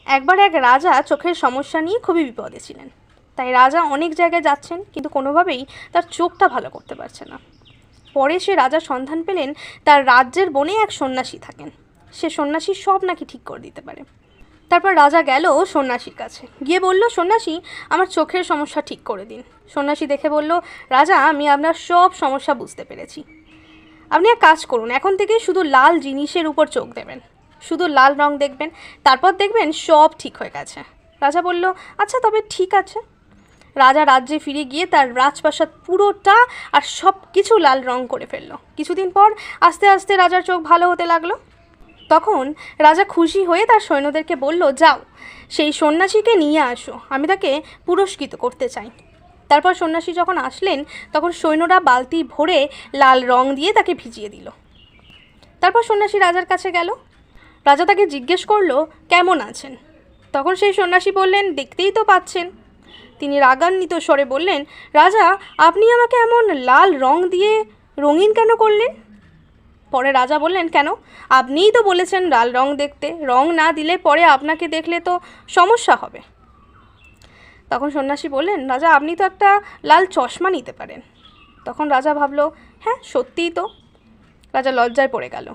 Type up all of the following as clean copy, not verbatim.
একবার এক রাজা চোখের সমস্যা নিয়ে খুবই বিপদে ছিলেন। তাই রাজা অনেক জায়গায় যাচ্ছেন, কিন্তু কোনোভাবেই তার চোখটা ভালো করতে পারছে না। পরে সে রাজা সন্ধান পেলেন তার রাজ্যের বনে এক সন্ন্যাসী থাকেন। সে সন্ন্যাসী সব নাকি ঠিক করে দিতে পারে। তারপর রাজা গেল সন্ন্যাসীর কাছে, গিয়ে বলল, সন্ন্যাসী, আমার চোখের সমস্যা ঠিক করে দিন। সন্ন্যাসী দেখে বলল, রাজা, আমি আপনার সব সমস্যা বুঝতে পেরেছি। আপনি এক কাজ করুন, এখন থেকে শুধু লাল জিনিসের উপর চোখ দেবেন, শুধু লাল রং দেখবেন, তারপর দেখবেন সব ঠিক হয়ে গেছে। রাজা বলল, আচ্ছা, তবে ঠিক আছে। রাজা রাজ্যে ফিরে গিয়ে তার রাজপ্রাসাদ পুরোটা আর সব কিছু লাল রং করে ফেলল। কিছুদিন পর আস্তে আস্তে রাজার চোখ ভালো হতে লাগলো। তখন রাজা খুশি হয়ে তার সৈন্যদেরকে বলল, যাও, সেই সন্ন্যাসীকে নিয়ে আসো, আমি তাকে পুরস্কৃত করতে চাই। তারপর সন্ন্যাসী যখন আসলেন, তখন সৈন্যরা বালতি ভরে লাল রং দিয়ে তাকে ভিজিয়ে দিল। তারপর সন্ন্যাসী রাজার কাছে গেল। রাজা তাকে জিজ্ঞেস করলো, কেমন আছেন? তখন সেই সন্ন্যাসী বললেন, দেখতেই তো পাচ্ছেন। তিনি রাগান্বিত স্বরে বললেন, রাজা, আপনি আমাকে এমন লাল রং দিয়ে রঙিন কেন করলেন? পরে রাজা বললেন, কেন? আপনিই তো বলেছেন লাল রং দেখতে, রং না দিলে পরে আপনাকে দেখলে তো সমস্যা হবে। তখন সন্ন্যাসী বললেন, রাজা, আপনি তো একটা লাল চশমা নিতে পারেন। তখন রাজা ভাবলো, হ্যাঁ, সত্যিই তো। রাজা লজ্জায় পড়ে গেল।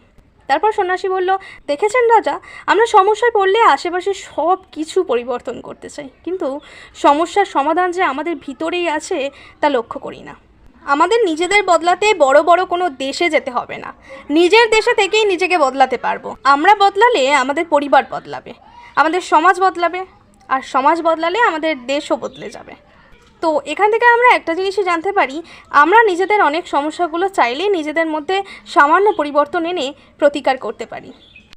তারপর সন্ন্যাসী বলল, দেখেছেন রাজা, আমরা সমস্যায় পড়লে আশেপাশে সব কিছু পরিবর্তন করতে চাই, কিন্তু সমস্যার সমাধান যে আমাদের ভিতরেই আছে তা লক্ষ্য করি না। আমাদের নিজেদের বদলাতে বড় বড় কোনো দেশে যেতে হবে না, নিজের দেশে থেকেই নিজেকে বদলাতে পারবো। আমরা বদলালে আমাদের পরিবার বদলাবে, আমাদের সমাজ বদলাবে, আর সমাজ বদলালে আমাদের দেশও বদলে যাবে। তো এখান থেকে আমরা একটা জিনিসই জানতে পারি, আমরা নিজেদের অনেক সমস্যাগুলো চাইলে নিজেদের মধ্যে সামান্য পরিবর্তন এনে প্রতিকার করতে পারি।